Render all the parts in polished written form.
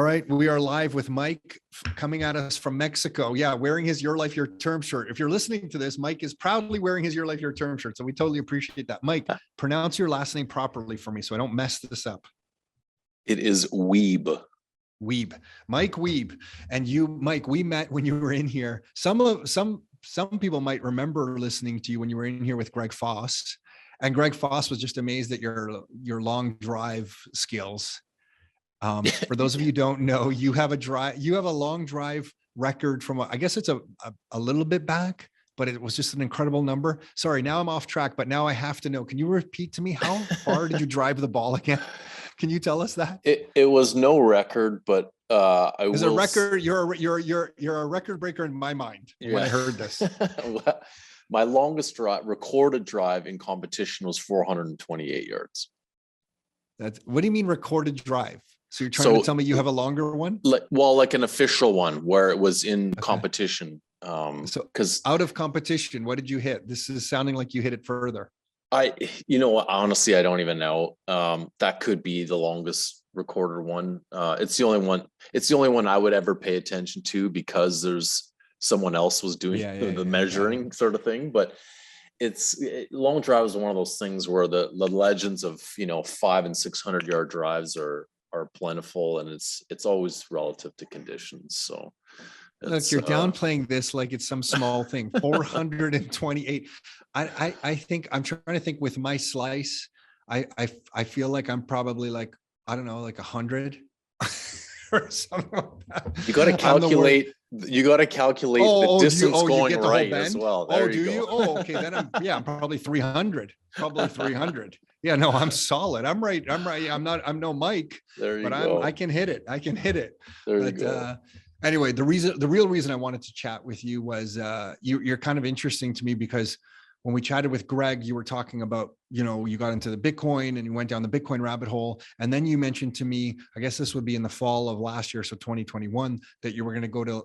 right, we are live with Mike coming at us from Mexico. Yeah, wearing his Your Life, Your Term shirt. If you're listening to this, Mike is proudly wearing his Your Life, Your Term shirt. So we totally appreciate that. Mike, pronounce your last name properly for me so I don't mess this up. It is Wiebe. Wiebe. Mike Wiebe. And you, Mike, we met when you were in here. Some people might remember listening to you when you were in here with Greg Foss. And Greg Foss was just amazed at your long drive skills. For those of you who don't know, you have a long drive record from, I guess it's a little bit back, but it was just an incredible number. Sorry, now I'm off track, but now I have to know. Can you repeat to me, how far did you drive the ball again? Can you tell us that? It was no record, but As a record, you're a record breaker in my mind when I heard this. My longest recorded drive in competition was 428 yards. What do you mean recorded drive? So you're trying to tell me you have a longer one? Like an official one where it was in competition. So out of competition, what did you hit? This is sounding like you hit it further. Honestly, I don't even know. That could be the longest recorded one. It's the only one I would ever pay attention to because there's someone else was doing the measuring sort of thing. But long drive is one of those things where the legends of 500 and 600 yard drives are plentiful, and it's always relative to conditions. So look, you're downplaying this like it's some small thing. 428. I think I'm trying to think with my slice. I feel like I'm probably like, I don't know, like 100 or something like that. You got to calculate. You got to calculate the distance going right as well. There do you? Oh, okay. Then I'm probably 300. Probably 300. Yeah, no, I'm solid. I'm right. I'm no Mike, but I can hit it. There you go. Anyway, the real reason I wanted to chat with you was you're kind of interesting to me because when we chatted with Greg, you were talking about, you got into the Bitcoin and you went down the Bitcoin rabbit hole. And then you mentioned to me, I guess this would be in the fall of last year, so 2021, that you were going to go to,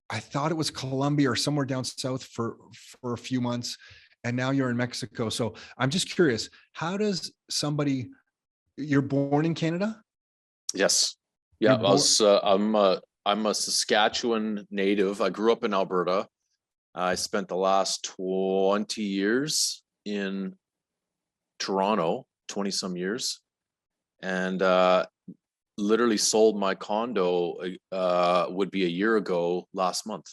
I thought it was Colombia or somewhere down south for a few months. And now you're in Mexico. So I'm just curious, how does you're born in Canada? Yes. Yeah. I'm a Saskatchewan native. I grew up in Alberta. I spent the last 20 years in Toronto, 20 some years, and literally sold my condo would be a year ago last month.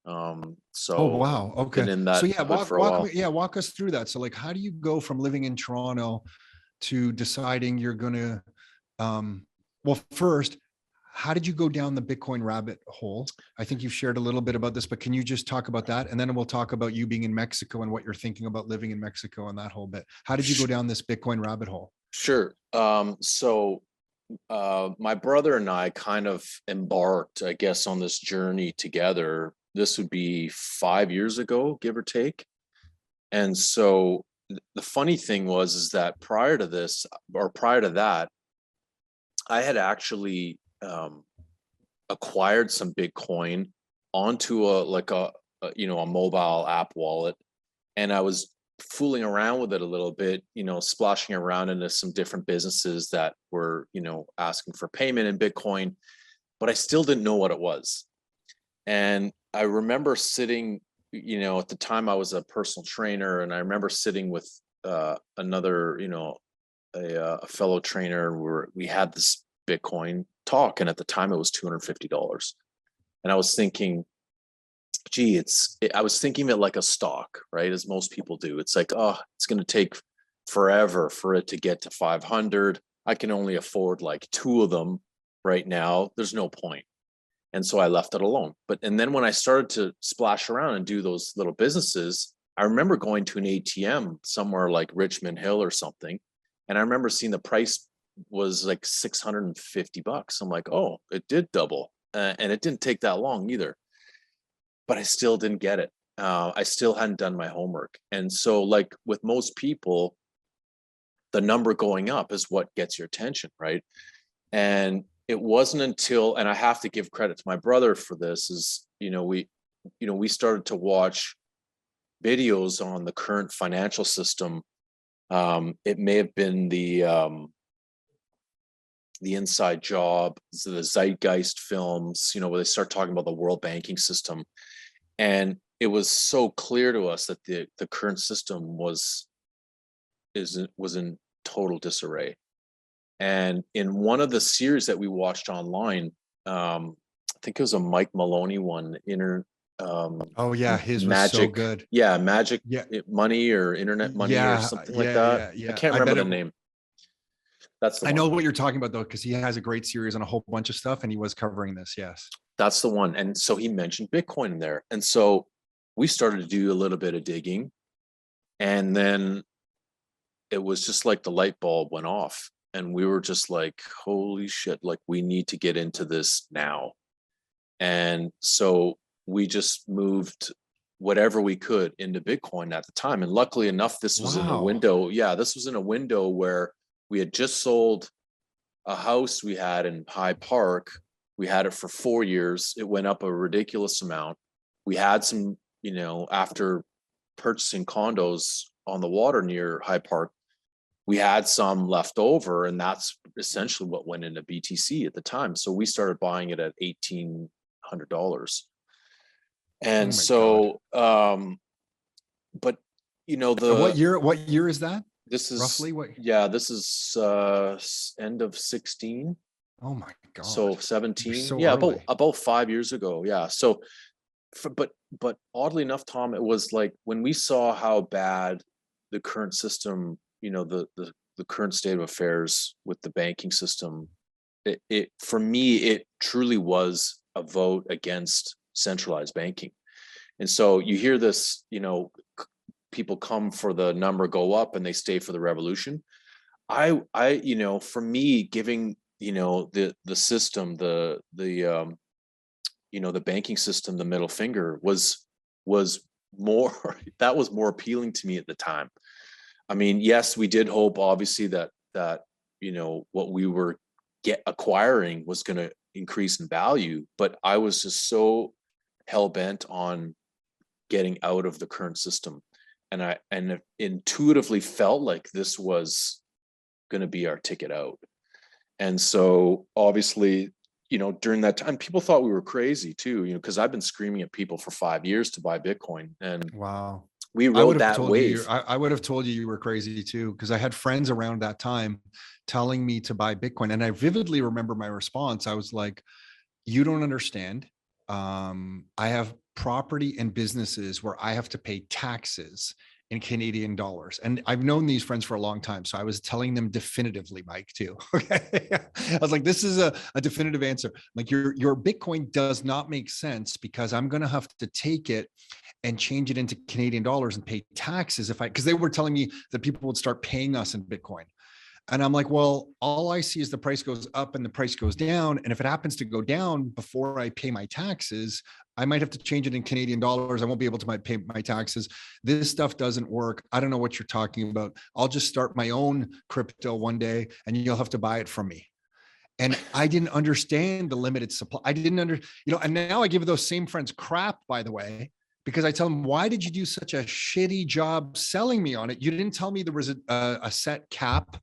Oh wow, okay. Been in that so walk us through that. So like, how do you go from living in Toronto to deciding you're gonna well, first, how did you go down the Bitcoin rabbit hole? I think you've shared a little bit about this, but can you just talk about that? And then we'll talk about you being in Mexico and what you're thinking about living in Mexico and that whole bit. How did you go down this Bitcoin rabbit hole? Sure. So my brother and I kind of embarked, I guess, on this journey together. This would be 5 years ago, give or take. And so the funny thing is that prior to that, I had actually acquired some Bitcoin onto a mobile app wallet, and I was fooling around with it a little bit, splashing around into some different businesses that were, asking for payment in Bitcoin, but I still didn't know what it was. And I remember sitting, at the time I was a personal trainer, and I remember sitting with another, a fellow trainer, where we had this Bitcoin talk, and at the time it was $250, and I was thinking, I was thinking of it like a stock, right? As most people do. It's like, it's going to take forever for it to get to 500. I can only afford like 2 of them right now. There's no point. And so I left it alone. And then when I started to splash around and do those little businesses, I remember going to an ATM somewhere like Richmond Hill or something, and I remember seeing the price was like $650. I'm like, oh, it did double. And it didn't take that long either, but I still didn't get it. I still hadn't done my homework. And so, like with most people, the number going up is what gets your attention, right? And it wasn't until, and I have to give credit to my brother for this, is, we started to watch videos on the current financial system. It may have been the The Inside Job, the Zeitgeist films, where they start talking about the world banking system. And it was so clear to us that the current system was in total disarray. And in one of the series that we watched online, I think it was a Mike Maloney one, Oh yeah, his was so Magic, good. Magic Yeah, Money or Internet Money or something like that. I Yeah. can't remember the name. That's the I one. know what you're talking about though, because he has a great series on a whole bunch of stuff, and he was covering this. Yes, That's the one. And so he mentioned Bitcoin in there. And so we started to do a little bit of digging. And then it was just like the light bulb went off. And we were just like, holy shit, like we need to get into this now. And so we just moved whatever we could into Bitcoin at the time. And luckily enough, this was in a window. Yeah, this was in a window where we had just sold a house we had in High Park. We had it for 4 years. It went up a ridiculous amount. We had some, after purchasing condos on the water near High Park, we had some left over, and that's essentially what went into BTC at the time. So we started buying it at $1,800. And so, but what year is that? This is roughly what? Yeah, this is end of 16. Oh my God. So 17. So yeah, early. about 5 years ago. Yeah. So, but oddly enough, Tom, it was like when we saw how bad the current system, the current state of affairs with the banking system, it for me, it truly was a vote against centralized banking. And so you hear this, people come for the number go up and they stay for the revolution. I for me, giving the system, the banking system, the middle finger was more that was more appealing to me at the time. I mean, yes, we did hope obviously that what we were acquiring was going to increase in value, but I was just so hell bent on getting out of the current system. And I intuitively felt like this was going to be our ticket out. And so obviously, during that time, people thought we were crazy too, because I've been screaming at people for 5 years to buy Bitcoin. And wow, we rode that wave. I would have told you were crazy too, because I had friends around that time telling me to buy Bitcoin. And I vividly remember my response. I was like, you don't understand. I have property and businesses where I have to pay taxes in Canadian dollars. And I've known these friends for a long time. So I was telling them definitively, Mike, too. Okay. I was like, this is a definitive answer. Like your Bitcoin does not make sense because I'm going to have to take it and change it into Canadian dollars and pay taxes because they were telling me that people would start paying us in Bitcoin. And I'm like, well, all I see is the price goes up and the price goes down. And if it happens to go down before I pay my taxes, I might have to change it in Canadian dollars. I won't be able to pay my taxes. This stuff doesn't work. I don't know what you're talking about. I'll just start my own crypto one day and you'll have to buy it from me. And I didn't understand the limited supply. I didn't and now I give those same friends crap, by the way, because I tell them, why did you do such a shitty job selling me on it? You didn't tell me there was a set cap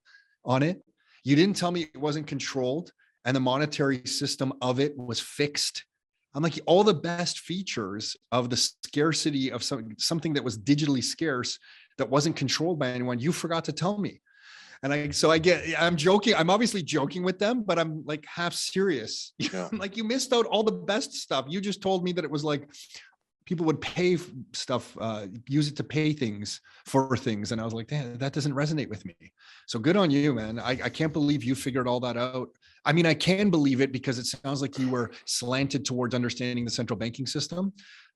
on it. You didn't tell me it wasn't controlled and the monetary system of it was fixed. I'm like, all the best features of the scarcity of something that was digitally scarce that wasn't controlled by anyone, you forgot to tell me. And I'm joking. I'm obviously joking with them, but I'm like half serious. Yeah. Like, you missed out all the best stuff. You just told me that it was like people would pay stuff, use it to pay things for things. And I was like, damn, that doesn't resonate with me. So good on you, man. I can't believe you figured all that out. I mean, I can believe it because it sounds like you were slanted towards understanding the central banking system,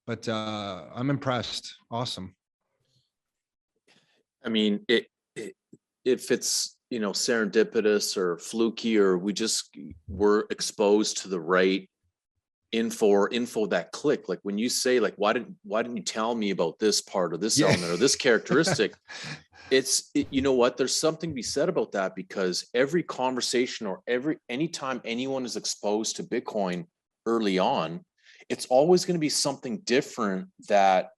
but I'm impressed. Awesome. I mean, if it's, serendipitous or fluky, or we just were exposed to the right info that click, like when you say, like, why didn't you tell me about this part or this element or this characteristic? You know what, there's something to be said about that, because every conversation or anytime anyone is exposed to Bitcoin early on, it's always going to be something different that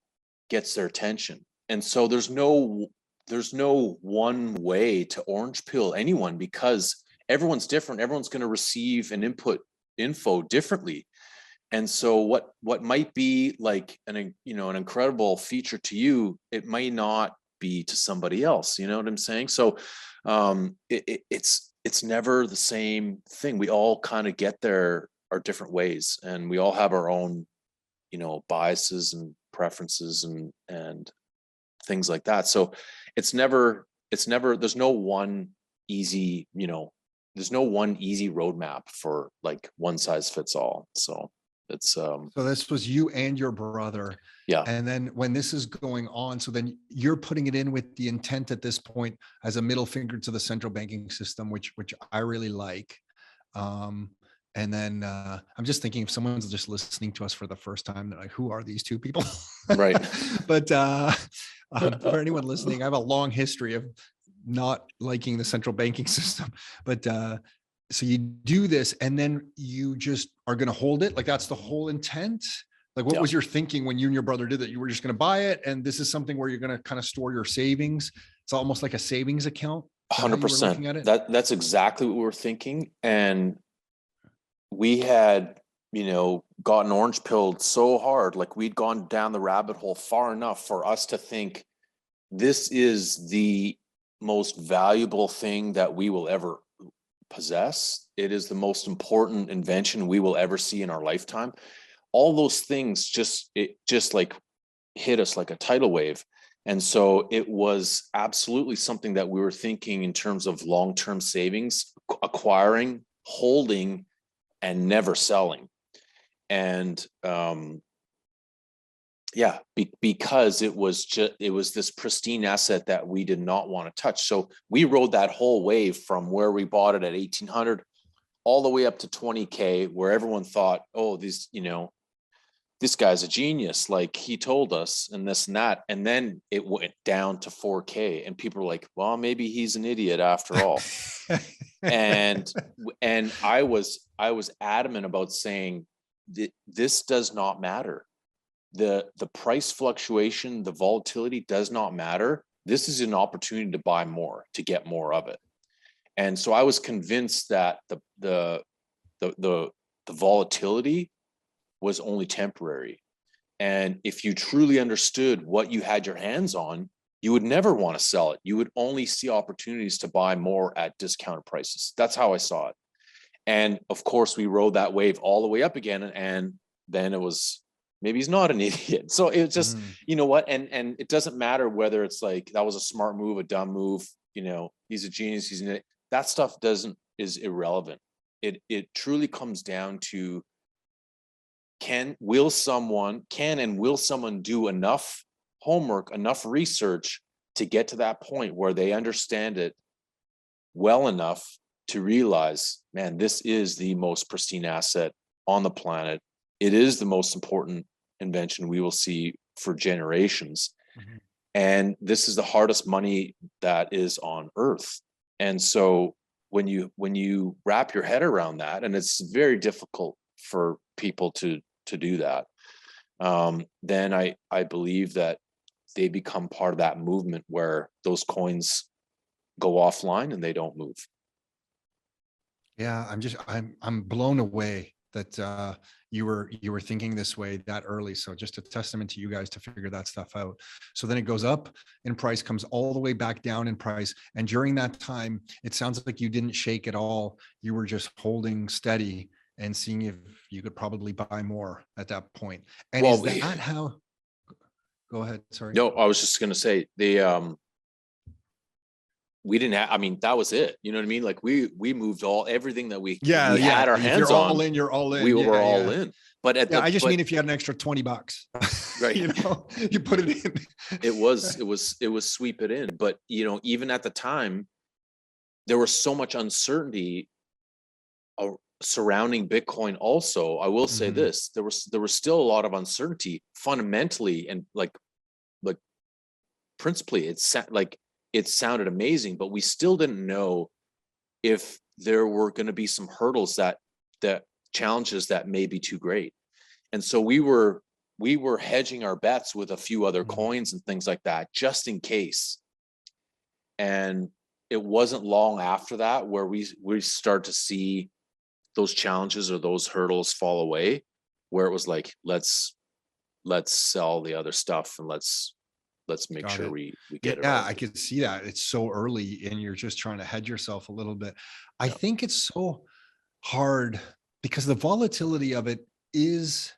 gets their attention. And so there's no one way to orange pill anyone, because everyone's different. Everyone's going to receive and input info differently. And so what might be like an incredible feature to you, it might not be to somebody else. You know what I'm saying? So it's never the same thing. We all kind of get there our different ways, and we all have our own, biases and preferences and things like that. So it's never, there's no one easy, there's no one easy roadmap for like one size fits all. So it's so this was you and your brother. Yeah. And then when this is going on, so then you're putting it in with the intent at this point as a middle finger to the central banking system, which I really like. And then I'm just thinking, if someone's just listening to us for the first time, they're like, who are these two people? Right. But for anyone listening, I have a long history of not liking the central banking system. But so you do this, and then you just are going to hold it. Like, that's the whole intent. Like, what was your thinking when you and your brother did that? You were just going to buy it, and this is something where you're going to kind of store your savings. It's almost like a savings account. 100%. That's exactly what we were thinking. And we had, gotten orange pilled so hard. Like, we'd gone down the rabbit hole far enough for us to think this is the most valuable thing that we will ever possess. It is the most important invention we will ever see in our lifetime. All those things just like hit us like a tidal wave. And so it was absolutely something that we were thinking in terms of long-term savings, acquiring, holding, and never selling. And because it was this pristine asset that we did not want to touch. So we rode that whole wave from where we bought it at 1,800 all the way up to 20K, where everyone thought, oh, this guy's a genius. Like, he told us and this and that. And then it went down to 4K, and people were like, well, maybe he's an idiot after all. and I was adamant about saying that this does not matter. The price fluctuation, the volatility does not matter. This is an opportunity to buy more, to get more of it. And so I was convinced that the volatility was only temporary. And if you truly understood what you had your hands on, you would never want to sell it. You would only see opportunities to buy more at discounted prices. That's how I saw it. And of course, we rode that wave all the way up again. And then it was, maybe he's not an idiot. So it was just, you know what? And it doesn't matter whether it's like, that was a smart move, a dumb move, he's a genius, he's an idiot. That stuff is irrelevant. It truly comes down to, will someone do enough homework, enough research to get to that point where they understand it well enough to realize, man, this is the most pristine asset on the planet. It is the most important invention we will see for generations. Mm-hmm. And this is the hardest money that is on earth. And so when you wrap your head around that, and it's very difficult for people to do that, then I believe that they become part of that movement where those coins go offline and they don't move. Yeah, I'm blown away that you were thinking this way that early. So just a testament to you guys to figure that stuff out. So then it goes up in price, comes all the way back down in price. And during that time, it sounds like you didn't shake at all. You were just holding steady and seeing if you could probably buy more at that point. And is that how? Go ahead. Sorry. No, I was just going to say we didn't have, that was it. You know what I mean? Like we moved everything that we had our hands on. All in, you're all in. We were all in. But I just mean if you had an extra $20, right? You put it in. It was sweep it in. But even at the time, there was so much uncertainty surrounding Bitcoin. Also, I will say this: there was still a lot of uncertainty fundamentally, and like principally, it sounded amazing, but we still didn't know if there were going to be some hurdles that challenges that may be too great. And so we were hedging our bets with a few other coins and things like that, just in case. And it wasn't long after that where we start to see those challenges or those hurdles fall away, where it was like, let's sell the other stuff and let's make Got sure it. we get it Yeah, all. I could see that. It's so early and you're just trying to hedge yourself a little bit. I Yeah. think it's so hard because the volatility of it is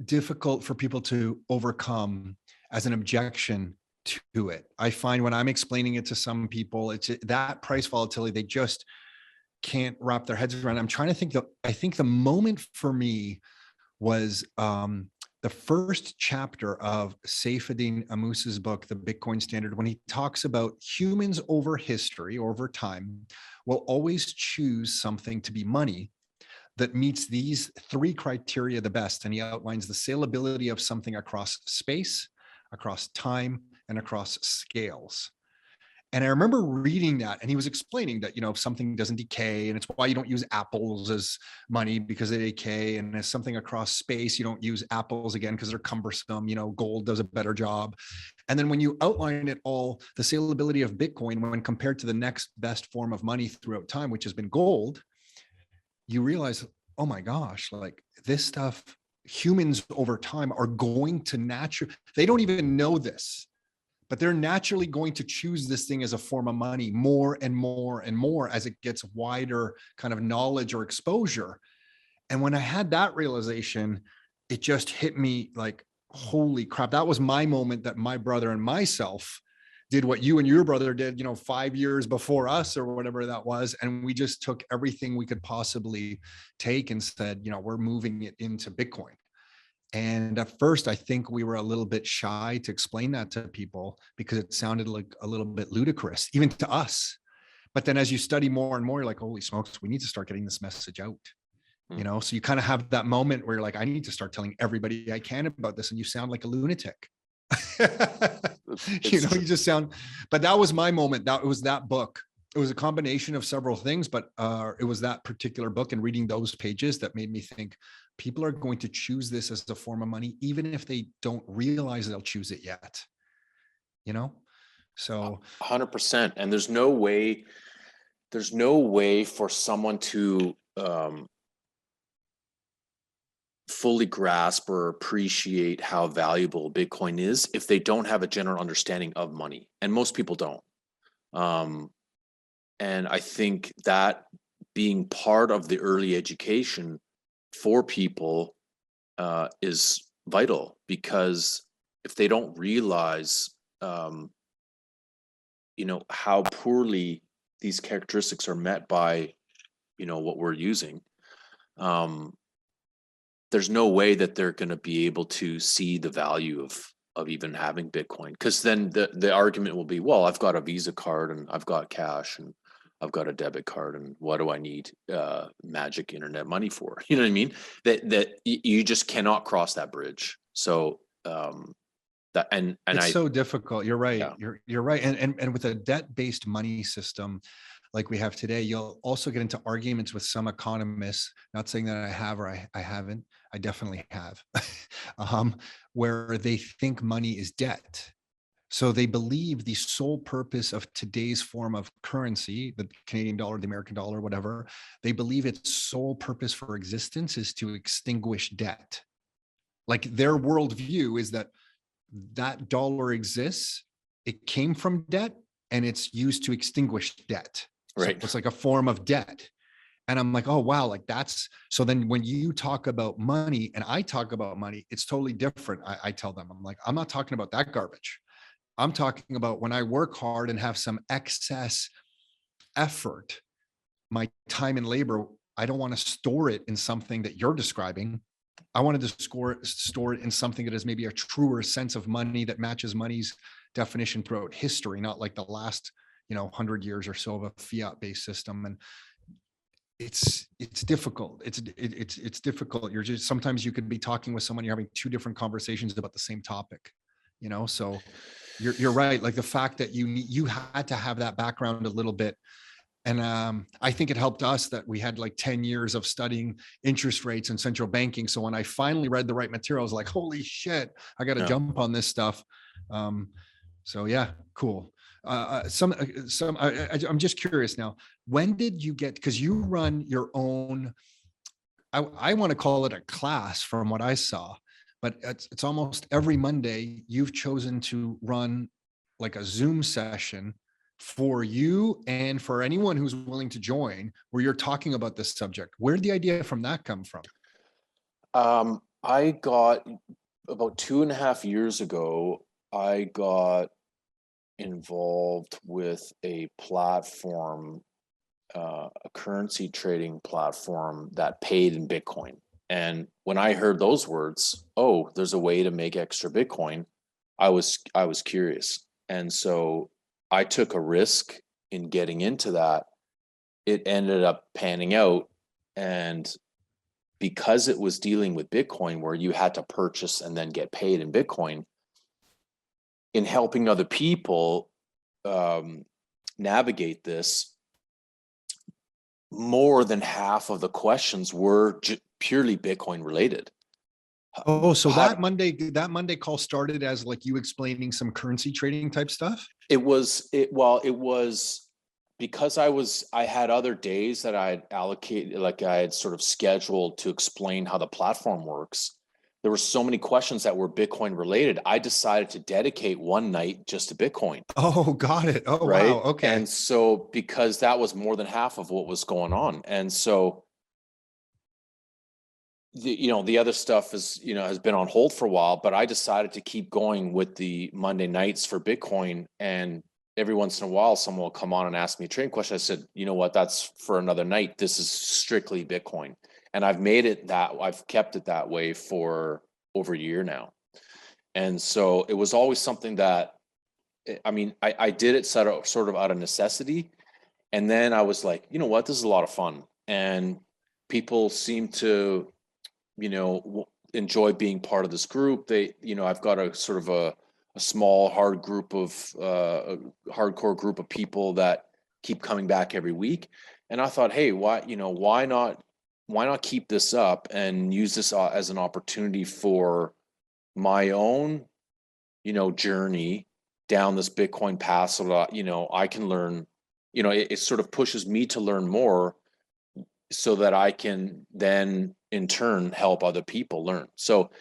difficult for people to overcome as an objection to it. I find when I'm explaining it to some people, it's that price volatility, they just can't wrap their heads around. I'm trying to think I think the moment for me was the first chapter of Saifedean Ammous's book, The Bitcoin Standard, when he talks about humans over history, over time, will always choose something to be money that meets these three criteria the best. And he outlines the saleability of something across space, across time, and across scales. And I remember reading that, and he was explaining that, if something doesn't decay, and it's why you don't use apples as money because they decay. And as something across space, you don't use apples again because they're cumbersome. Gold does a better job. And then when you outline it all, the saleability of Bitcoin when compared to the next best form of money throughout time, which has been gold, you realize, oh my gosh, like this stuff, humans over time are going to naturally, they don't even know this, but they're naturally going to choose this thing as a form of money more and more and more as it gets wider kind of knowledge or exposure. And when I had that realization, it just hit me like, holy crap, that was my moment that my brother and myself did what you and your brother did, 5 years before us or whatever that was. And we just took everything we could possibly take and said, we're moving it into Bitcoin. And at first, I think we were a little bit shy to explain that to people because it sounded like a little bit ludicrous, even to us. But then as you study more and more, you're like, holy smokes, we need to start getting this message out. So you kind of have that moment where you're like, I need to start telling everybody I can about this. And you sound like a lunatic. You just sound, but that was my moment. It was that book. It was a combination of several things, but it was that particular book and reading those pages that made me think people are going to choose this as a form of money, even if they don't realize they'll choose it yet. So 100%. And there's no way for someone to fully grasp or appreciate how valuable Bitcoin is if they don't have a general understanding of money. And most people don't. And I think that being part of the early education for people is vital, because if they don't realize, how poorly these characteristics are met by, what we're using, there's no way that they're going to be able to see the value of even having Bitcoin. Because then the argument will be, well, I've got a Visa card and I've got cash and I've got a debit card, and what do I need magic internet money for? You know what I mean? That you just cannot cross that bridge. So it's so difficult. You're right. Yeah. You're right. And with a debt-based money system like we have today, you'll also get into arguments with some economists, not saying that I have or I haven't, I definitely have, where they think money is debt. So they believe the sole purpose of today's form of currency, the Canadian dollar, the American dollar, whatever, they believe its sole purpose for existence is to extinguish debt. Like their worldview is that dollar exists, it came from debt, and it's used to extinguish debt. Right. So it's like a form of debt. And I'm like, oh, wow. Like so then when you talk about money and I talk about money, it's totally different. I tell them, I'm like, I'm not talking about that garbage. I'm talking about when I work hard and have some excess effort, my time and labor, I don't want to store it in something that you're describing. I wanted to store it in something that is maybe a truer sense of money that matches money's definition throughout history, not like the last 100 years or so of a fiat-based system. And it's difficult. It's difficult. Sometimes you could be talking with someone, you're having two different conversations about the same topic. So you're right. Like the fact that you had to have that background a little bit. And I think it helped us that we had like 10 years of studying interest rates and central banking. So when I finally read the right material, I was like, holy shit, I got to jump on this stuff. So yeah, cool. I'm just curious now, when did you get, because you run your own, I want to call it a class from what I saw, but it's almost every Monday you've chosen to run like a Zoom session for you and for anyone who's willing to join, where you're talking about this subject. Where did the idea from that come from? I got about 2.5 years ago, I got involved with a platform, a currency trading platform that paid in Bitcoin. And when I heard those words, oh, there's a way to make extra Bitcoin, I was curious. And so I took a risk in getting into that. It ended up panning out. And because it was dealing with Bitcoin, where you had to purchase and then get paid in Bitcoin, in helping other people navigate this, more than half of the questions were purely Bitcoin related. Oh, so that Monday call started as like you explaining some currency trading type stuff? It was because I had other days that I had allocated, like I had sort of scheduled to explain how the platform works. There were so many questions that were Bitcoin related. I decided to dedicate one night just to Bitcoin. Oh, got it. Oh, Right. wow. Okay. And so, because that was more than half of what was going on. And so, the other stuff is, has been on hold for a while, but I decided to keep going with the Monday nights for Bitcoin. And every once in a while, someone will come on and ask me a trading question. I said, you know what, that's for another night. This is strictly Bitcoin. And I've kept it that way for over a year now. And so it was always something that, I mean, I did it sort of out of necessity. And then I was like, you know what, this is a lot of fun. And people seem to, enjoy being part of this group. I've got a sort of a small, hardcore group of people that keep coming back every week. And I thought, hey, why not keep this up and use this as an opportunity for my own, journey down this Bitcoin path, so that, I can learn, it sort of pushes me to learn more, so that I can then in turn help other people learn. So,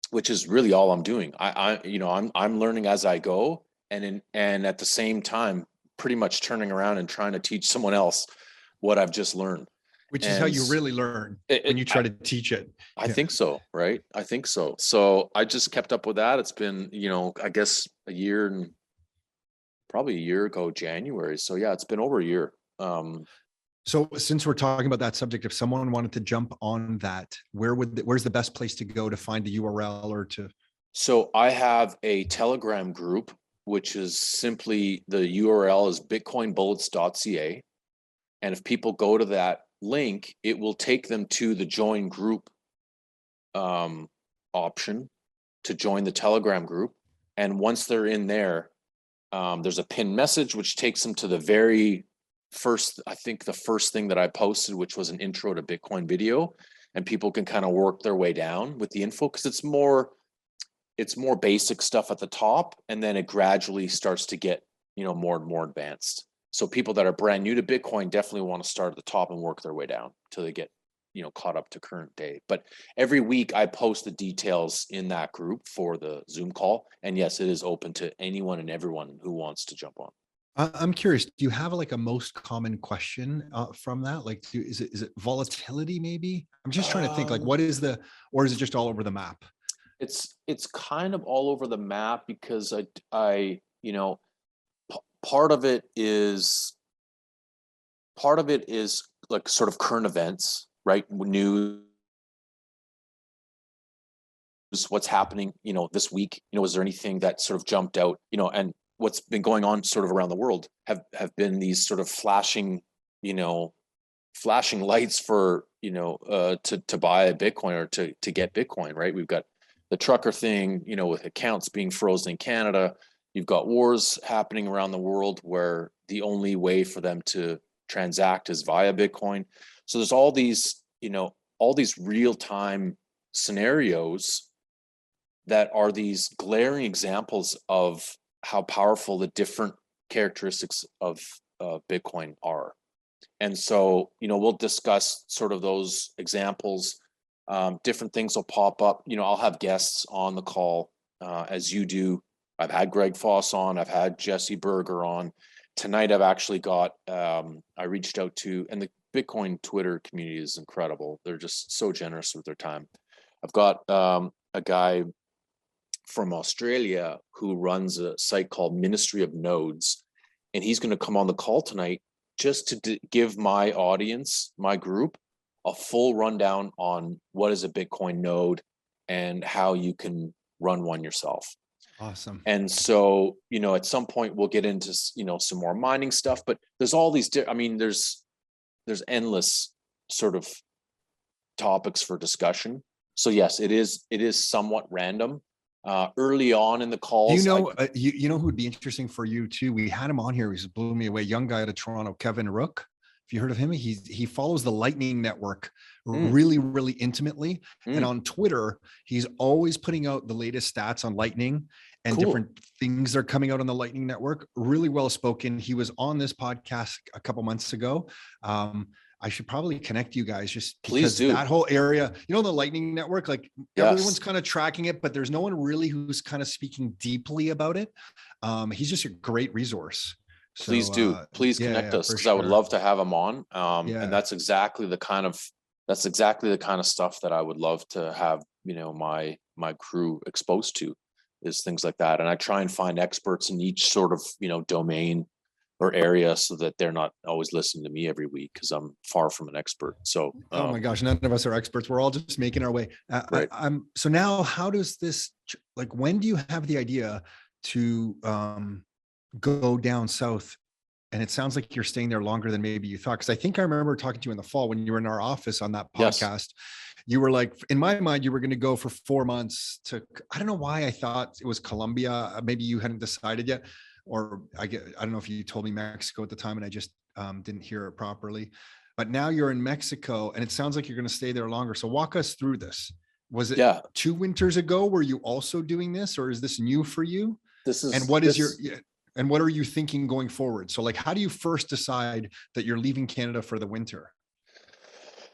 which is really all I'm doing. I'm learning as I go, and at the same time, pretty much turning around and trying to teach someone else what I've just learned. Which is how you really learn, when you try to teach it. I think so, right? I think so. So I just kept up with that. It's been, I guess probably a year ago, January. So yeah, it's been over a year. So since we're talking about that subject, if someone wanted to jump on that, where's the best place to go to find the URL or to? So I have a Telegram group, which is simply, the URL is bitcoinbullets.ca. And if people go to that link, it will take them to the join group option to join the Telegram group. And once they're in there, there's a pinned message, which takes them to the very first, I think the first thing that I posted, which was an intro to Bitcoin video, and people can kind of work their way down with the info, because it's more basic stuff at the top, and then it gradually starts to get, more and more advanced. So people that are brand new to Bitcoin definitely want to start at the top and work their way down till they get, caught up to current day. But every week I post the details in that group for the Zoom call. And yes, it is open to anyone and everyone who wants to jump on. I'm curious, do you have like a most common question from that? Like, is it volatility maybe? I'm just trying to think, like, or is it just all over the map? It's kind of all over the map, because I part of it is like sort of current events, right? News, what's happening, this week, is there anything that sort of jumped out, and what's been going on sort of around the world have been these sort of flashing lights for, to buy a Bitcoin or to get Bitcoin, right? We've got the trucker thing, with accounts being frozen in Canada. You've got wars happening around the world where the only way for them to transact is via Bitcoin. So there's all these real-time scenarios that are these glaring examples of how powerful the different characteristics of Bitcoin are. And so, we'll discuss sort of those examples. Different things will pop up. I'll have guests on the call, as you do. I've had Greg Foss on. I've had Jesse Berger on. Tonight, I've actually got, I reached out to, and the Bitcoin Twitter community is incredible. They're just so generous with their time. I've got a guy from Australia who runs a site called Ministry of Nodes, and he's going to come on the call tonight just to give my audience, my group, a full rundown on what is a Bitcoin node and how you can run one yourself. Awesome. And so, at some point we'll get into, some more mining stuff, but there's all these, there's endless sort of topics for discussion. So yes, it is somewhat random. Early on in the calls, you know who would be interesting for you too? We had him on here. He just blew me away. Young guy out of Toronto, Kevin Rook. Have you heard of him? He follows the Lightning Network really, really intimately. And on Twitter, he's always putting out the latest stats on Lightning and different things that are coming out on the Lightning Network. Really well spoken. He was on this podcast a couple months ago. I should probably connect you guys just because that whole area, the Lightning Network, like everyone's kind of tracking it, but there's no one really who's kind of speaking deeply about it. He's just a great resource. Please connect us, because I would love to have him on. And that's exactly the kind of stuff that I would love to have, my crew exposed to, is things like that. And I try and find experts in each sort of, domain or area, so that they're not always listening to me every week, because I'm far from an expert. So, oh my gosh, none of us are experts. We're all just making our way. Right. So now, how does this, like, when do you have the idea to go down south? And it sounds like you're staying there longer than maybe you thought. Because I think I remember talking to you in the fall when you were in our office on that podcast. Yes. You were like, in my mind, you were going to go for 4 months to, I don't know why I thought it was Colombia. Maybe you hadn't decided yet. Or I don't know if you told me Mexico at the time and I just didn't hear it properly. But now you're in Mexico and it sounds like you're going to stay there longer. So walk us through this. Was it 2 winters ago? Were you also doing this, or is this new for you? And what are you thinking going forward? So like, how do you first decide that you're leaving Canada for the winter?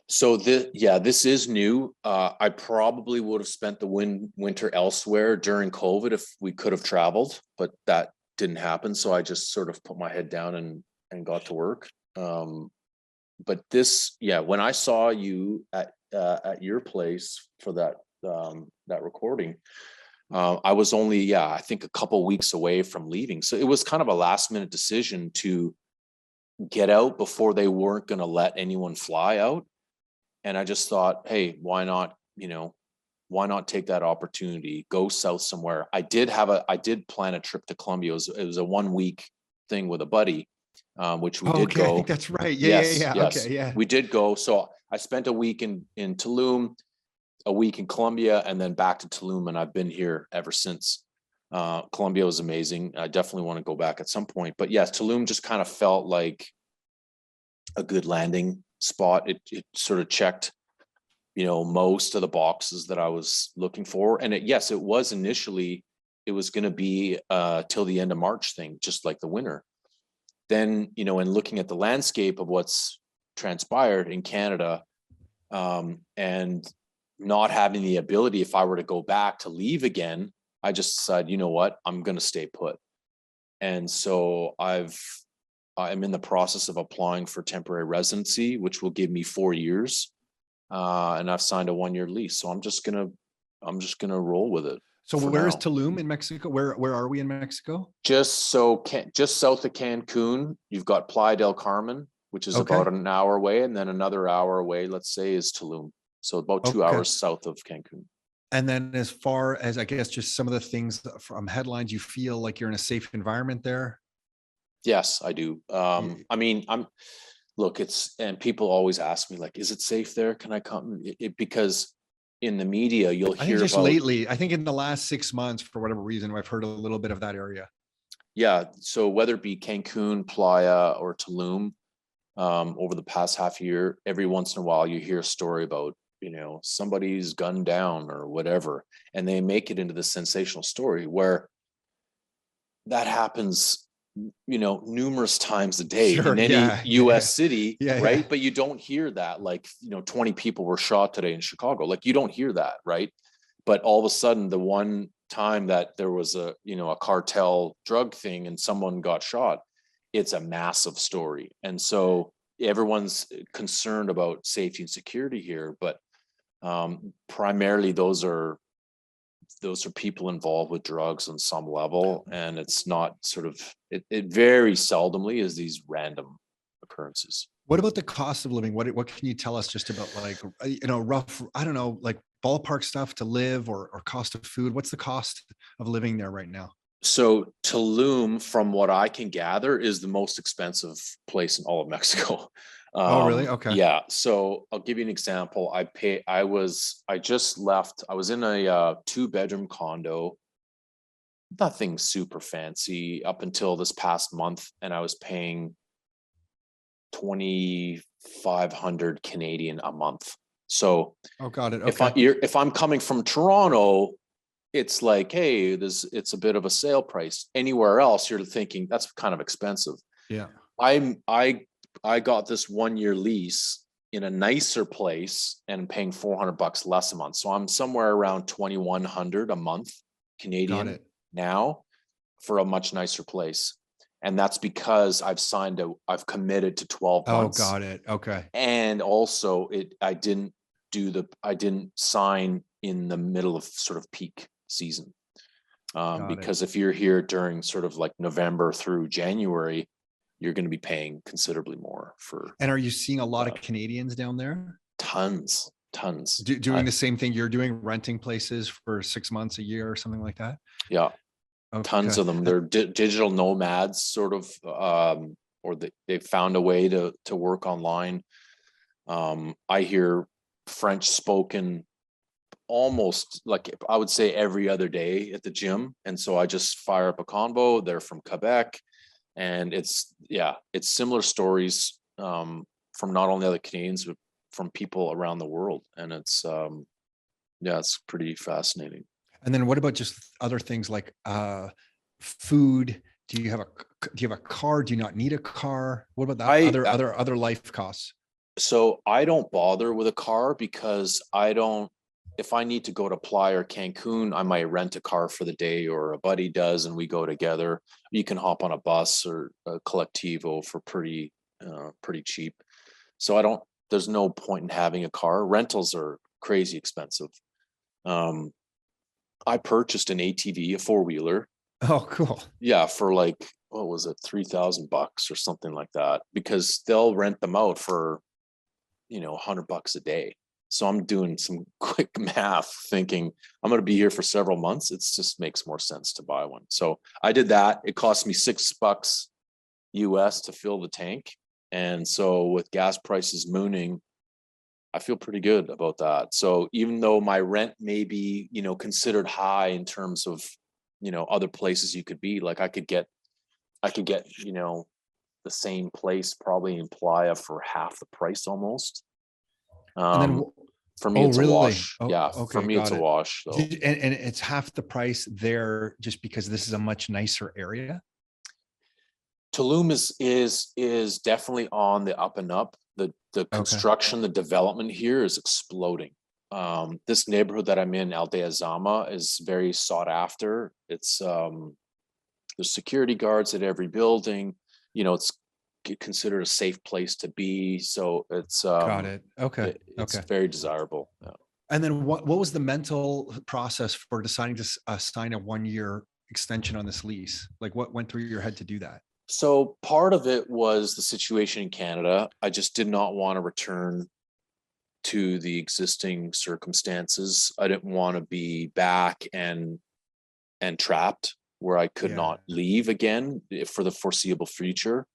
So this is new. I probably would have spent the winter elsewhere during COVID if we could have traveled, but that didn't happen. So I just sort of put my head down and got to work. But this, when I saw you at your place for that recording, I was only, I think a couple weeks away from leaving. So it was kind of a last minute decision to get out before they weren't going to let anyone fly out. And I just thought, hey, why not take that opportunity, go south somewhere. I did plan a trip to Colombia. It was a 1 week thing with a buddy, which we did go. I think that's right. Yes. Okay, yeah. We did go. So I spent a week in Tulum, a week in Colombia, and then back to Tulum, and I've been here ever since. Colombia was amazing. I definitely want to go back at some point. But yes, Tulum just kind of felt like a good landing spot. It sort of checked, most of the boxes that I was looking for. And it was initially, it was going to be till the end of March thing, just like the winter. Then, in looking at the landscape of what's transpired in Canada, and not having the ability, if I were to go back, to leave again, I just decided, you know what, I'm going to stay put. And so I'm in the process of applying for temporary residency, which will give me 4 years. And I've signed a 1-year lease. So I'm just going to roll with it. So where is Tulum in Mexico? Where are we in Mexico? Just south of Cancun, you've got Playa del Carmen, which is about an hour away. And then another hour away, let's say, is Tulum. So about 2 hours south of Cancun. And then as far as, I guess, just some of the things from headlines, you feel like you're in a safe environment there? Yes, I do. I mean, and people always ask me, like, is it safe there? Can I come? Because in the media, you'll hear just about lately, I think in the last 6 months, for whatever reason, I've heard a little bit of that area. Yeah. So whether it be Cancun, Playa, or Tulum, over the past half year, every once in a while you hear a story about, somebody's gunned down or whatever, and they make it into this sensational story where that happens, numerous times a day Sure. in any Yeah. US Yeah. city, Yeah. Yeah. right? But you don't hear that, like, 20 people were shot today in Chicago. Like, you don't hear that, right? But all of a sudden, the one time that there was a cartel drug thing and someone got shot, it's a massive story. And so everyone's concerned about safety and security here, but primarily those are people involved with drugs on some level, and it's not sort of it very seldomly is these random occurrences. What about the cost of living? What can you tell us just about, like, rough, I don't know, like ballpark stuff to live, or cost of food? What's the cost of living there right now? So Tulum, from what I can gather, is the most expensive place in all of Mexico. Oh, really? Okay. Yeah. So I'll give you an example. I just left. I was in a 2-bedroom condo, nothing super fancy up until this past month, and I was paying 2,500 Canadian a month. So Oh, got it. if Okay. if I'm coming from Toronto, it's like, hey, it's a bit of a sale price. Anywhere else, you're thinking that's kind of expensive. Yeah. I'm I got this 1-year lease in a nicer place and paying $400 less a month. So I'm somewhere around 2,100 a month Got Canadian it. now for a much nicer place. And that's because I've committed to 12 Oh, months. got it. Okay. And also I didn't sign in the middle of sort of peak season. Got it. Because if you're here during sort of like November through January, you're going to be paying considerably more for And are you seeing a lot of Canadians down there tons. doing the same thing you're doing, renting places for 6 months, a year, or something like that? Yeah, tons Okay. of them. They're digital nomads, sort of, or they found a way to work online. I hear French spoken almost, like, I would say, every other day at the gym, and so I just fire up a convo. They're from Quebec, and it's similar stories, from not only other Canadians but from people around the world, and it's pretty fascinating. And then what about just other things like food? Do you have a car? Do you not need a car? What about that? I Other life costs? So I don't bother with a car because I don't. If I need to go to Playa or Cancun, I might rent a car for the day, or a buddy does, and we go together. You can hop on a bus or a collectivo for pretty cheap. So I don't. There's no point in having a car. Rentals are crazy expensive. Um, I purchased an ATV, a 4-wheeler. Oh, cool. Yeah, for like, what was it, $3,000 or something like that, because they'll rent them out for $100 a day. So I'm doing some quick math thinking I'm going to be here for several months. It just makes more sense to buy one. So I did that. It cost me $6 US to fill the tank. And so with gas prices mooning, I feel pretty good about that. So even though my rent may be, considered high in terms of, other places you could be, like I could get the same place probably in Playa for half the price almost. And then, Um, for me, oh, it's a really? wash. Oh, Yeah, for okay, me, it's got a it. wash. So And it's half the price there just because this is a much nicer area. Tulum is definitely on the up and up. The Okay. construction, the development here is exploding. This neighborhood that I'm in, Aldea Zama, is very sought after. It's there's security guards at every building. It's considered a safe place to be. So Got it. Okay. it's Okay. very desirable. Yeah. And then what was the mental process for deciding to sign a 1-year extension on this lease? Like, what went through your head to do that? So part of it was the situation in Canada. I just did not want to return to the existing circumstances. I didn't want to be back and trapped where I could Yeah. not leave again for the foreseeable future.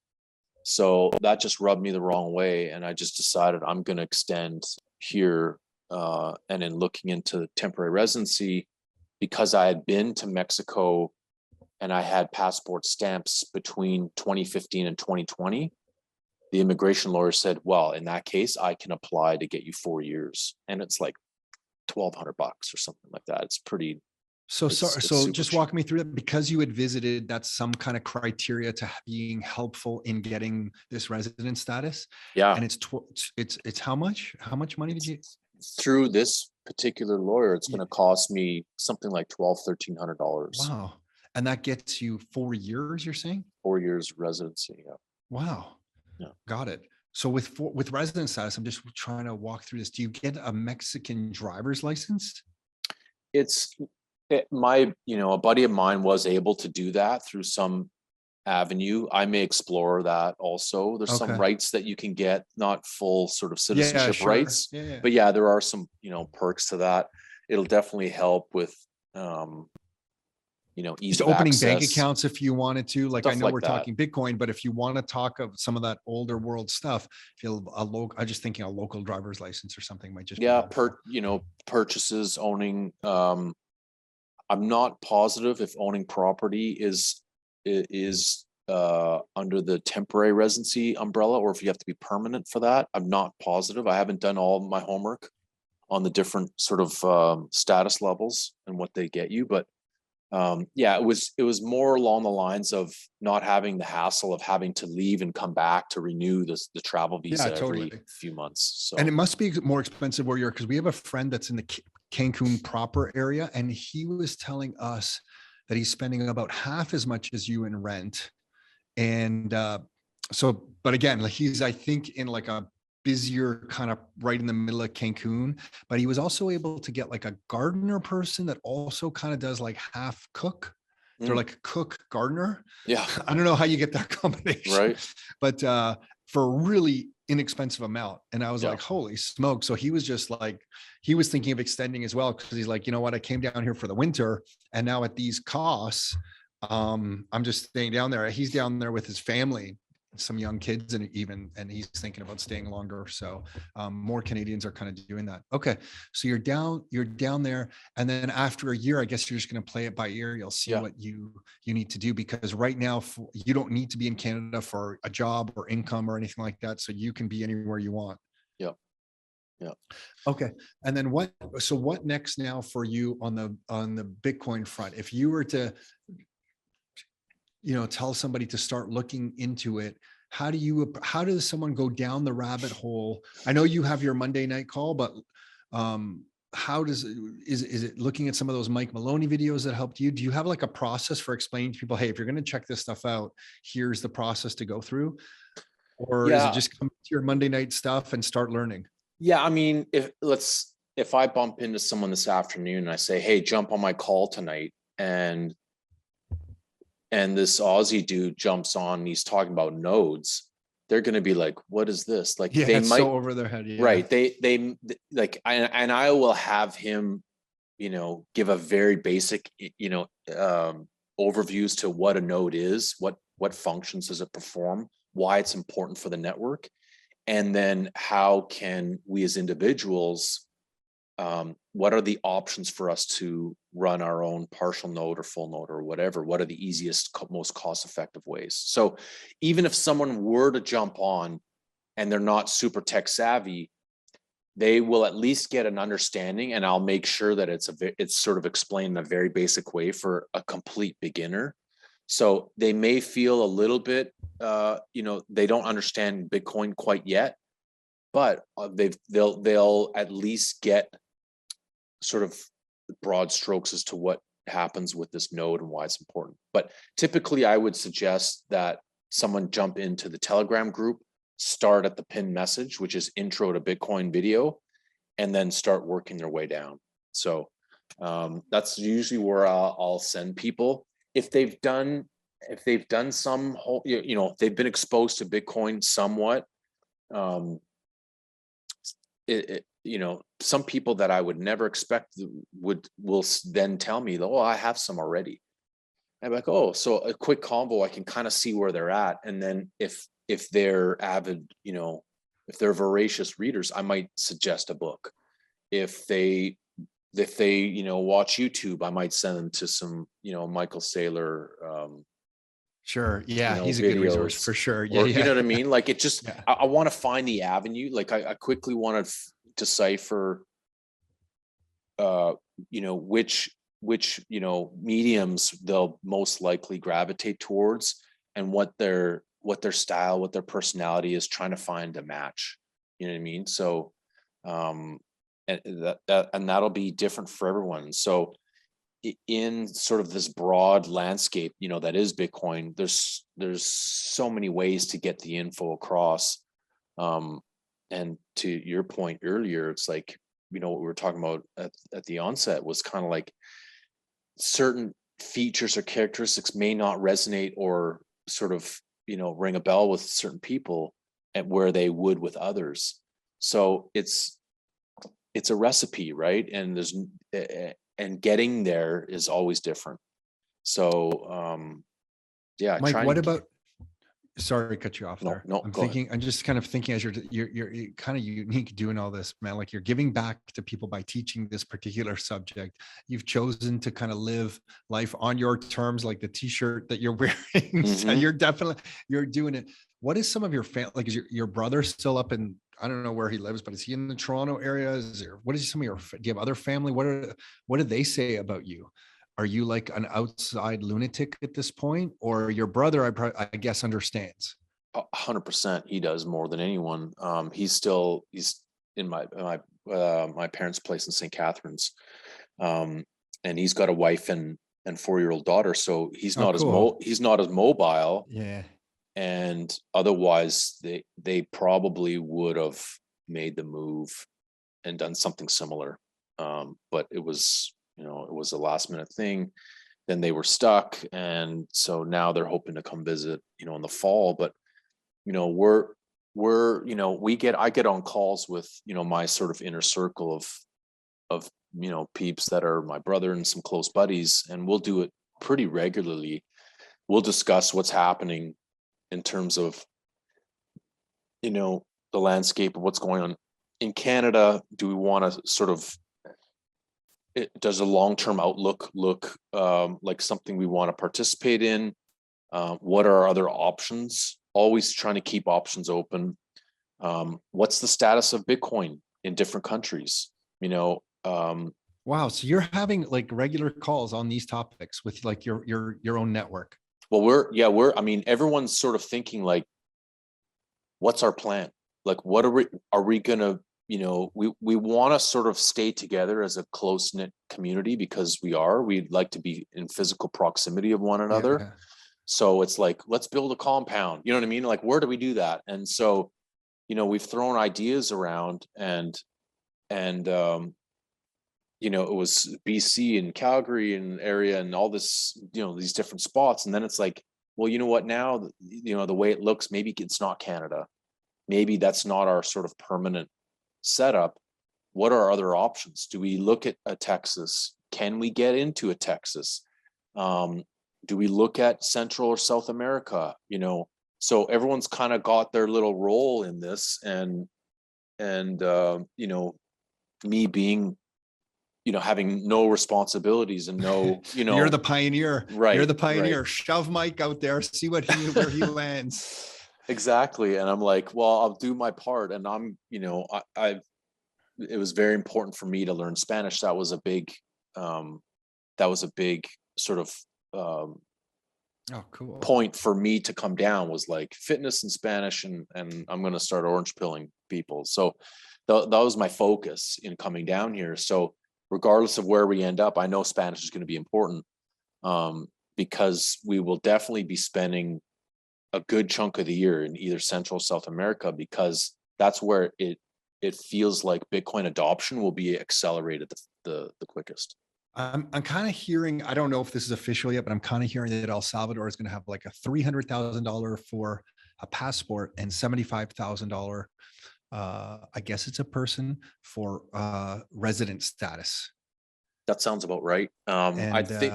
So that just rubbed me the wrong way, and I just decided I'm going to extend here. And in looking into temporary residency, because I had been to Mexico and I had passport stamps between 2015 and 2020, the immigration lawyer said, well, in that case, I can apply to get you 4 years. And it's like $1,200 or something like that. It's pretty So It's sorry. it's So super just cheap. walk me through that because you had visited. That's some kind of criteria to being helpful in getting this resident status. Yeah, And it's how much? How much money did it's you? through this particular lawyer. It's Yeah. going to cost me something like $1,200, Wow. And that gets you 4 years, you're saying? 4 years residency. Yeah, Wow. yeah. Got it. So with resident status, I'm just trying to walk through this. Do you get a Mexican driver's license? It's my, a buddy of mine was able to do that through some avenue. I may explore that also. There's some Okay. rights that you can get, not full sort of Yeah, citizenship sure. rights, Yeah, yeah. but yeah, there are some, perks to that. It'll definitely help with, um, ease Just of opening bank access, accounts if you wanted to. Like I stuff know like we're that. talking Bitcoin, but if you want to talk of some of that older world stuff, feel a local. I'm just thinking a local driver's license or something might just be Yeah, helpful. purchases, owning. I'm not positive if owning property is under the temporary residency umbrella, or if you have to be permanent for that. I'm not positive. I haven't done all my homework on the different sort of status levels and what they get you, but yeah, it was more along the lines of not having the hassle of having to leave and come back to renew the travel Yeah, visa totally. every few months. And it So must be more expensive where you're because we have a friend that's in the Cancun proper area, and he was telling us that he's spending about half as much as you in rent. And so, but again, like he's, I think, in like a busier kind of right in the middle of Cancun, but he was also able to get like a gardener person that also kind of does like half cook. They're mm, like a cook gardener. yeah, I don't know how you get that combination, right, but for a really inexpensive amount. And I was yeah, like, holy smoke. So he was just like, he was thinking of extending as well. Cause he's like, you know what? I came down here for the winter and now at these costs, I'm just staying down there. He's down there with his family, some young kids, and he's thinking about staying longer. So more Canadians are kind of doing that. Okay, so you're down there, and then after a year, I guess you're just going to play it by ear. You'll see yeah, what you need to do because right now you don't need to be in Canada for a job or income or anything like that. So you can be anywhere you want. yeah, yeah. Okay. And then what next now for you on the Bitcoin front? If you were to tell somebody to start looking into it, how does someone go down the rabbit hole? I know you have your Monday night call, but how is it looking at some of those Mike Maloney videos that helped you? Do you have like a process for explaining to people, hey, if you're going to check this stuff out, here's the process to go through? Or is it Yeah, just come to your Monday night stuff and start learning? yeah. I mean, if I bump into someone this afternoon and I say, "Hey, jump on my call tonight," and this Aussie dude jumps on and he's talking about nodes, they're going to be like, "What is this?" Like Yeah, they it's might, so over their head. Yeah. right? They like, and I will have him, give a very basic, overviews to what a node is, what functions does it perform, why it's important for the network, and then how can we as individuals, what are the options for us to run our own partial node or full node or whatever? What are the easiest, most cost effective ways? So even if someone were to jump on and they're not super tech savvy, they will at least get an understanding, and I'll make sure that it's sort of explained in a very basic way for a complete beginner. So they may feel a little bit, they don't understand Bitcoin quite yet, but they'll at least get sort of broad strokes as to what happens with this node and why it's important. But typically, I would suggest that someone jump into the Telegram group, start at the pinned message, which is intro to Bitcoin video, and then start working their way down. So that's usually where I'll send people if they've done some whole, if they've been exposed to Bitcoin somewhat. Some people that I would never expect will then tell me, "Oh, I have some already." I'm like, "Oh, so a quick convo, I can kind of see where they're at." And then if they're avid, if they're voracious readers, I might suggest a book. If they watch YouTube, I might send them to some, Michael Saylor, Sure. Yeah. He's a good resource videos, for sure. Yeah. or you Yeah. know what I mean? Like it just, Yeah. I want to find the avenue. Like I quickly want to decipher, which which, mediums they'll most likely gravitate towards, and what their style, what their personality is, trying to find a match. You know what I mean? So, and that'll be different for everyone. So in sort of this broad landscape, that is Bitcoin, there's so many ways to get the info across. And to your point earlier, it's like, what we were talking about at the onset was kind of like certain features or characteristics may not resonate or sort of, ring a bell with certain people and where they would with others. So it's a recipe, right? And and getting there is always different. So, yeah. Mike, what about, sorry to cut you off there. No, I'm just kind of thinking as you're kind of unique doing all this, man. Like, you're giving back to people by teaching this particular subject. You've chosen to kind of live life on your terms, like the t-shirt that you're wearing. So you're doing it. What is some of your family, like, is your brother still up in, I don't know where he lives, but is he in the Toronto area? What is some of do you have other family? What do they say about you? Are you like an outside lunatic at this point, or your brother, I guess, understands? 100%. He does more than anyone. He's in my parents' place in St. Catharines. And he's got a wife and 4-year-old daughter. So he's not as mobile. Yeah. And otherwise they probably would have made the move and done something similar. But it was, it was a last minute thing. Then they were stuck. And so now they're hoping to come visit, in the fall. But, I get on calls with, my sort of inner circle of, peeps that are my brother and some close buddies. And we'll do it pretty regularly. We'll discuss what's happening in terms of, the landscape of what's going on in Canada. Do we want to sort of, does a long-term outlook look like something we want to participate in? What are our other options? Always trying to keep options open. What's the status of Bitcoin in different countries? Wow. So you're having like regular calls on these topics with like your own network. Well, everyone's sort of thinking like, what's our plan? Like, what are we going to, we want to sort of stay together as a close knit community because we'd like to be in physical proximity of one another. Yeah. So it's like, let's build a compound, you know what I mean? Like, where do we do that? And so, we've thrown ideas around and it was BC and Calgary and area and all this, these different spots. And then it's like, well, you know what, now, the way it looks, maybe it's not Canada. Maybe that's not our sort of permanent setup. What are our other options? Do we look at a Texas? Can we get into a Texas? Do we look at Central or South America? So everyone's kind of got their little role in this, and me being, having no responsibilities and no, you're the pioneer, right? You're the pioneer. Right. Shove Mike out there, see where he lands. Exactly. And I'm like, well, I'll do my part. And I'm, it was very important for me to learn Spanish. That was a big sort of, cool point for me to come down, was like fitness and Spanish, and I'm going to start orange pilling people. So that was my focus in coming down here. So regardless of where we end up, I know Spanish is going to be important, because we will definitely be spending a good chunk of the year in either Central or South America, because that's where it feels like Bitcoin adoption will be accelerated the quickest. I'm kind of hearing, I don't know if this is official yet, but I'm kind of hearing that El Salvador is going to have like a $300,000 for a passport and $75,000, I guess it's a person, for resident status. That sounds about right. And I think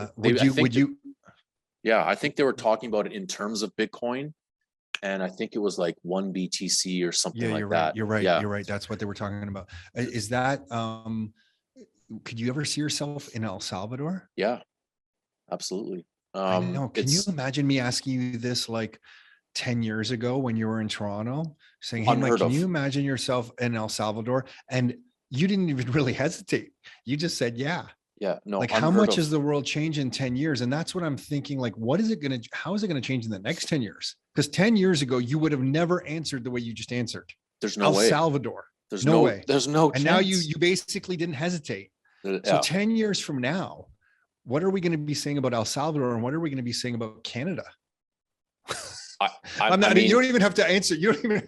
I think they were talking about it in terms of Bitcoin, and I think it was like 1 BTC or something like that. You're right. Yeah. You're right. That's what they were talking about. Is that, could you ever see yourself in El Salvador? Yeah, absolutely. I know. Can you imagine me asking you this like 10 years ago when you were in Toronto, saying, hey, Mike, can you imagine yourself in El Salvador? And you didn't even really hesitate. You just said, yeah. Yeah, no, Like how unheard much of. has the world changed in 10 years? And that's what I'm thinking. Like, how is it going to change in the next 10 years? Because 10 years ago, you would have never answered the way you just answered. There's no El way. Salvador, no way. There's no And now chance. you basically didn't hesitate. So Yeah. 10 years from now, what are we going to be saying about El Salvador, and what are we going to be saying about Canada? I'm not, I mean, you don't even have to answer. You don't even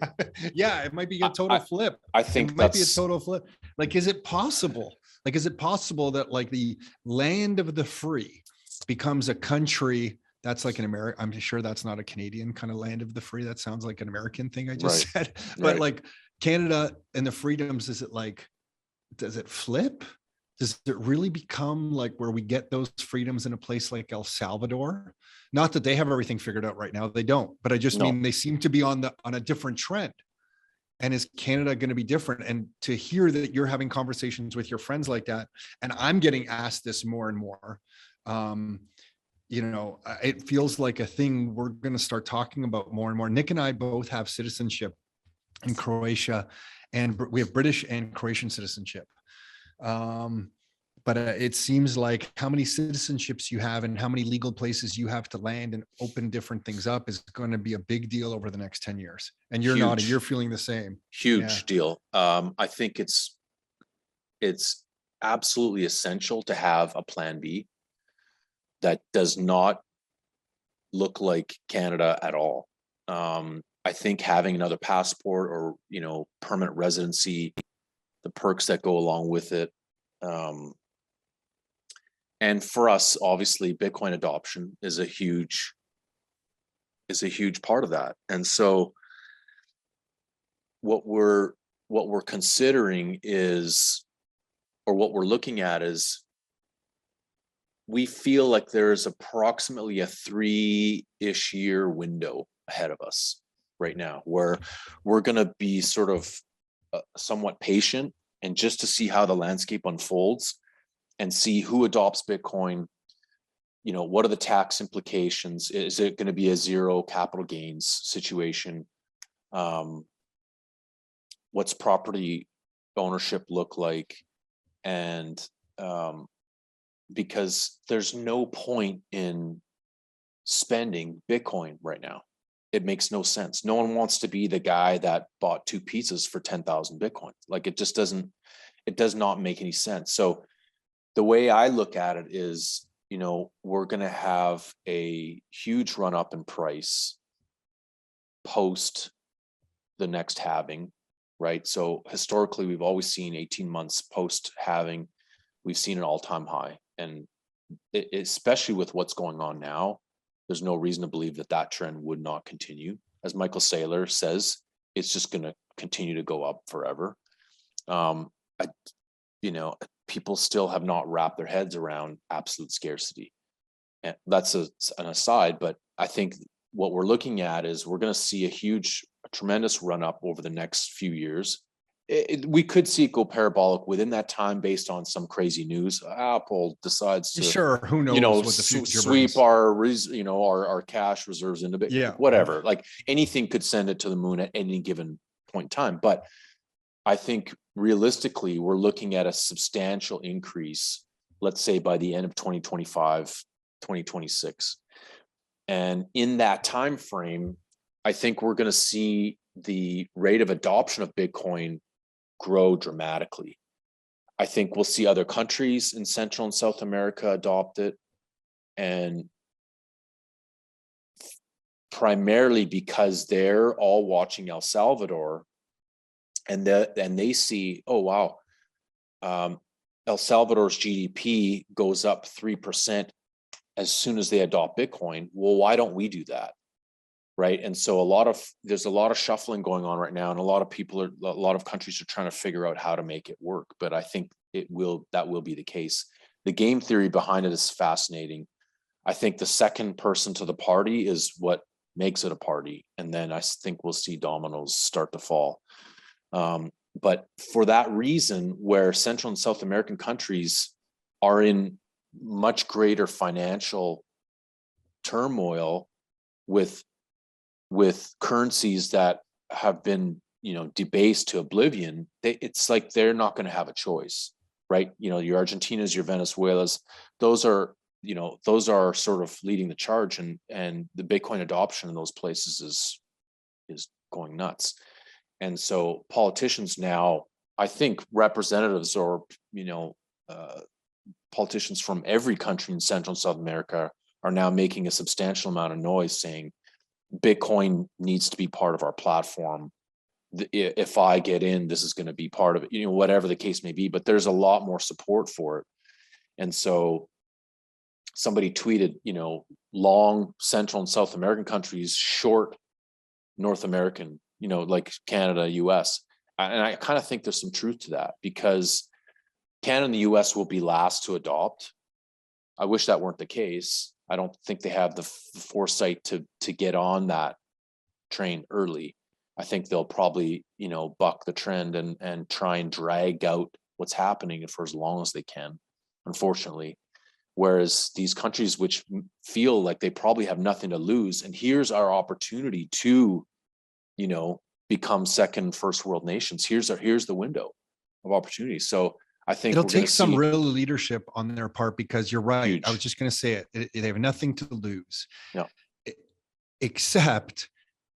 yeah, it might be a total flip. I think it might be a total flip. Like, is it possible? Like, is it possible that like the land of the free becomes a country that's like an American? I'm sure that's not a Canadian kind of land of the free. That sounds like an American thing I just said. But right. like Canada and the freedoms, does it flip? Does it really become like where we get those freedoms in a place like El Salvador? Not that they have everything figured out right now. They don't, but I just mean they seem to be on a different trend. And is Canada going to be different? And to hear that you're having conversations with your friends like that, and I'm getting asked this more and more, it feels like a thing we're going to start talking about more and more. Nick and I both have citizenship in Croatia, and we have British and Croatian citizenship. But it seems like how many citizenships you have and how many legal places you have to land and open different things up is going to be a big deal over the next 10 years. And you're nodding, you're feeling the same. Huge deal. I think it's absolutely essential to have a plan B that does not look like Canada at all. I think having another passport or, permanent residency, the perks that go along with it. And for us, obviously, Bitcoin adoption is a huge part of that. And so what we're considering is, or what we're looking at is, we feel like there is approximately a 3-ish year window ahead of us right now, where we're going to be sort of somewhat patient and just to see how the landscape unfolds and see who adopts Bitcoin. What are the tax implications? Is it going to be a zero capital gains situation? What's property ownership look like? And because there's no point in spending Bitcoin right now. It makes no sense. No one wants to be the guy that bought 2 pizzas for 10,000 Bitcoin. Like, it does not make any sense. So the way I look at it is, we're going to have a huge run up in price post the next halving, right? So historically, we've always seen 18 months post halving, we've seen an all-time high. And especially with what's going on now, there's no reason to believe that trend would not continue. As Michael Saylor says, it's just going to continue to go up forever. People still have not wrapped their heads around absolute scarcity. And that's an aside, but I think what we're looking at is we're going to see a tremendous run up over the next few years. We could see it go parabolic within that time based on some crazy news. Apple decides to, who knows what the future sweep brings. our cash reserves into Bitcoin, whatever. Like, anything could send it to the moon at any given point in time. But I think realistically, we're looking at a substantial increase, let's say by the end of 2025, 2026. And in that time frame, I think we're going to see the rate of adoption of Bitcoin grow dramatically. I think we'll see other countries in Central and South America adopt it, and primarily because they're all watching El Salvador, and they see, oh wow, El Salvador's GDP goes up 3% as soon as they adopt Bitcoin. Well, why don't we do that? Right. And so there's a lot of shuffling going on right now, and a lot of countries are trying to figure out how to make it work. But I think that will be the case. The game theory behind it is fascinating. I think the second person to the party is what makes it a party. And then I think we'll see dominoes start to fall. But for that reason, where Central and South American countries are in much greater financial turmoil with currencies that have been, debased to oblivion, it's like they're not going to have a choice. right? Your Argentinas, your Venezuelas, those are, those are sort of leading the charge, and the Bitcoin adoption in those places is going nuts. And so politicians now, I think representatives or, politicians from every country in Central and South America are now making a substantial amount of noise saying Bitcoin needs to be part of our platform. If I get in, this is going to be part of it, whatever the case may be, but there's a lot more support for it. And so somebody tweeted, long Central and South American countries, short North American, like Canada, US. And I kind of think there's some truth to that, because Canada and the US will be last to adopt. I wish that weren't the case. I don't think they have the foresight to get on that train early. I think they'll probably, buck the trend and try and drag out what's happening for as long as they can, unfortunately. Whereas these countries which feel like they probably have nothing to lose, and here's our opportunity to, become second, first world nations. Here's the window of opportunity. So I think it'll take some real leadership on their part, because you're right. Huge. I was just going to say it. They have nothing to lose. Yeah. Except,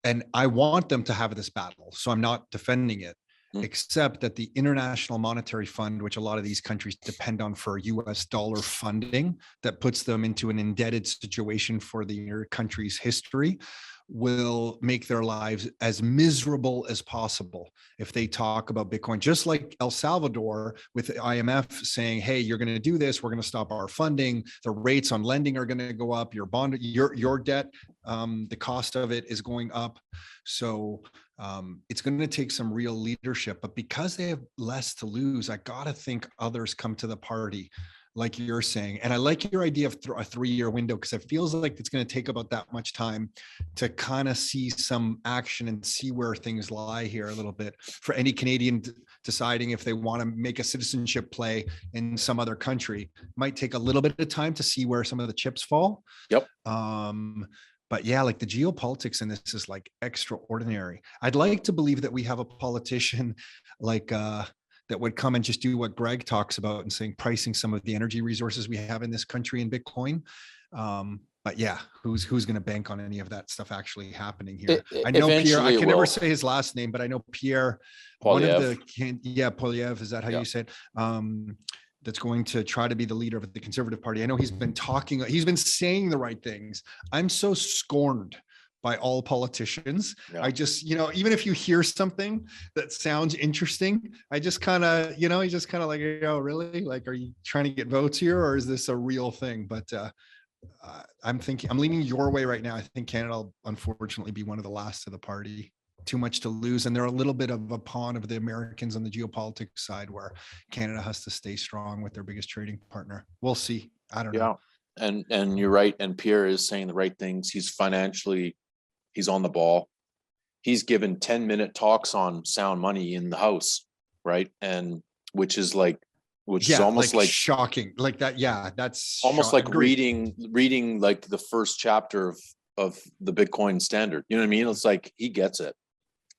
and I want them to have this battle, so I'm not defending it, except that the International Monetary Fund, which a lot of these countries depend on for US dollar funding, that puts them into an indebted situation for their country's history, will make their lives as miserable as possible if they talk about Bitcoin. Just like El Salvador with the IMF saying, hey, you're going to do this, we're going to stop our funding, the rates on lending are going to go up, your bond, your debt, the cost of it is going up. So it's going to take some real leadership, but because they have less to lose, I got to think others come to the party, like you're saying. And I like your idea of a 3-year window, because it feels like it's going to take about that much time to kind of see some action and see where things lie here a little bit, for any Canadian deciding if they want to make a citizenship play in some other country. It might take a little bit of time to see where some of the chips fall. Yep. But yeah, like the geopolitics in this is like extraordinary. I'd like to believe that we have a politician like that would come and just do what Greg talks about and saying pricing some of the energy resources we have in this country in Bitcoin. But yeah, who's going to bank on any of that stuff actually happening here? I know Pierre, I can never say his last name, but I know Pierre, one of the, Polyev, is that how you said? That's going to try to be the leader of the Conservative Party. I know he's been saying the right things. I'm so scorned by all politicians. Yeah. I just, even if you hear something that sounds interesting, I just kind of, you just kind of like, really? Like, are you trying to get votes here, or is this a real thing? But I'm leaning your way right now. I think Canada will unfortunately be one of the last to the party. Too much to lose, and they're a little bit of a pawn of the Americans on the geopolitics side, where Canada has to stay strong with their biggest trading partner. We'll see. I don't know. And you're right. And Pierre is saying the right things. He's on the ball. He's given 10-minute talks on sound money in the House, right? And which is almost like shocking, like that. Yeah, that's almost like reading like the first chapter of the Bitcoin standard. You know what I mean? It's like he gets it.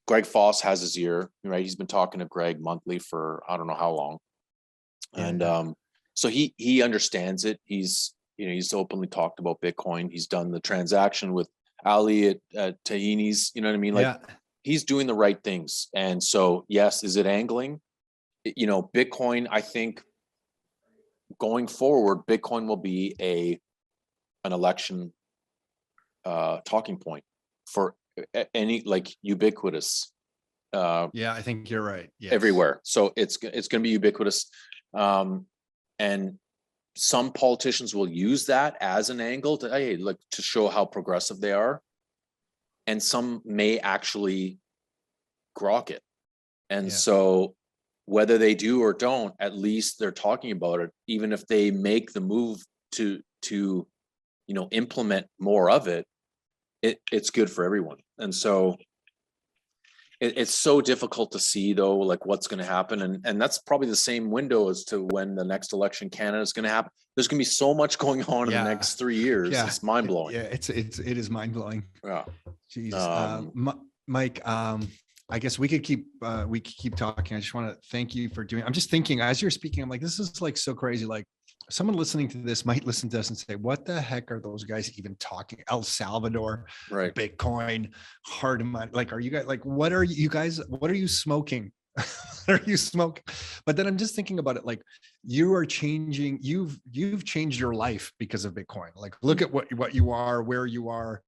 Greg Foss has his ear, right? He's been talking to Greg monthly for I don't know how long, and so he understands it. He's openly talked about Bitcoin. He's done the transaction with Ali at Tahini's. You know what I mean? Like he's doing the right things. And so yes, is it angling? Bitcoin. I think going forward, Bitcoin will be an election talking point for any, like, ubiquitous. I think you're right. Yes. Everywhere. So it's going to be ubiquitous. And some politicians will use that as an angle to show how progressive they are. And some may actually grok it. And so whether they do or don't, at least they're talking about it, even if they make the move to implement more of it, it's good for everyone. And so it's so difficult to see, though, like what's going to happen. And that's probably the same window as to when the next election Canada is going to happen. There's going to be so much going on in the next 3 years. It's mind blowing. It is mind blowing. Yeah. Jeez. Mike, I guess we could keep talking. I just want to thank you for doing. I'm just thinking as you're speaking, I'm like, this is like so crazy. Like someone listening to this might listen to us and say, what the heck are those guys even talking? El Salvador, Right. Bitcoin, hard money. Like, are you guys like, what are you guys, what are you smoking? What are you smoking? But then I'm just thinking about it. Like you are changing, you've changed your life because of Bitcoin. Like, look at what you are, where you are.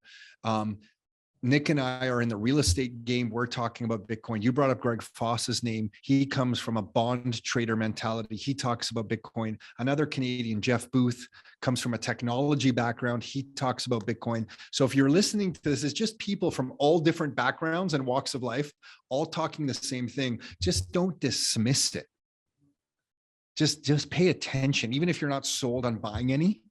Nick and I are in the real estate game. We're talking about Bitcoin. You brought up Greg Foss's name. He comes from a bond trader mentality. He talks about Bitcoin. Another Canadian, Jeff Booth, comes from a technology background. He talks about Bitcoin. So if you're listening to this, it's just people from all different backgrounds and walks of life, all talking the same thing. Just don't dismiss it. Just pay attention, even if you're not sold on buying any.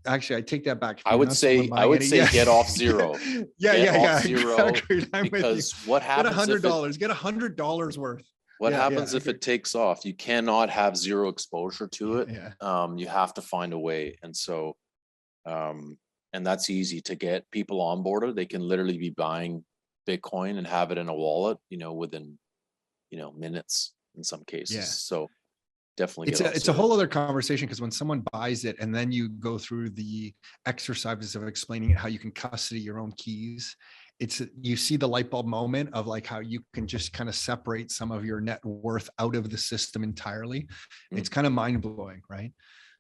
Actually, I take that back. I would say get off zero. Yeah. Zero, Exactly. because what happens? Get $100 worth. What happens if it takes off? You cannot have zero exposure to it. You have to find a way. And so, and that's easy to get people onboarded. They can literally be buying Bitcoin and have it in a wallet, within, minutes in some cases. Yeah. So definitely it's a whole other conversation, because when someone buys it and then you go through the exercises of explaining how you can custody your own keys, you see the light bulb moment of like how you can just kind of separate some of your net worth out of the system entirely. It's kind of mind-blowing, right?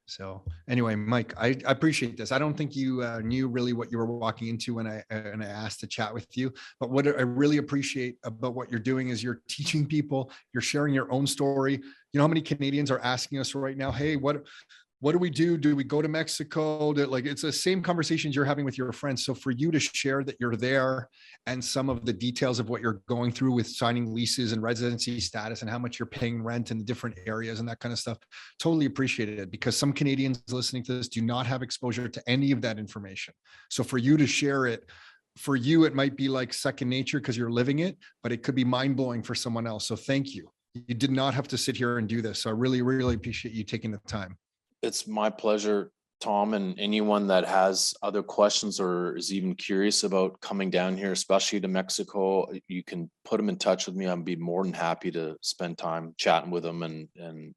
So anyway, Mike, I appreciate this. I don't think you knew really what you were walking into when I asked to chat with you, but what I really appreciate about what you're doing is you're teaching people, you're sharing your own story. You know how many Canadians are asking us right now, hey, what do we do? Do we go to Mexico? Like, it's the same conversations you're having with your friends. So for you to share that you're there and some of the details of what you're going through with signing leases and residency status and how much you're paying rent in the different areas and that kind of stuff, totally appreciated it, because some Canadians listening to this do not have exposure to any of that information. So for you to share it, for you, it might be like second nature because you're living it, but it could be mind-blowing for someone else. So thank you. You did not have to sit here and do this. So I really, really appreciate you taking the time. It's my pleasure, Tom, and anyone that has other questions or is even curious about coming down here, especially to Mexico, you can put them in touch with me. I'd be more than happy to spend time chatting with them and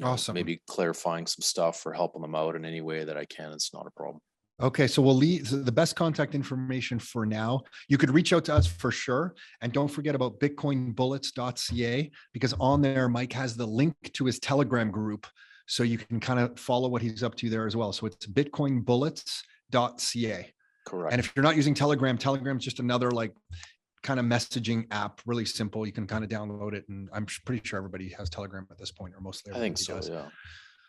Awesome. Maybe clarifying some stuff or helping them out in any way that I can. It's not a problem. Okay, so we'll leave the best contact information for now. You could reach out to us for sure. And don't forget about bitcoinbullets.ca, because on there, Mike has the link to his Telegram group. So you can kind of follow what he's up to there as well. So it's bitcoinbullets.ca. Correct. And if you're not using Telegram, Telegram's just another like kind of messaging app, really simple. You can kind of download it. And I'm pretty sure everybody has Telegram at this point, or mostly everybody I think so, yeah.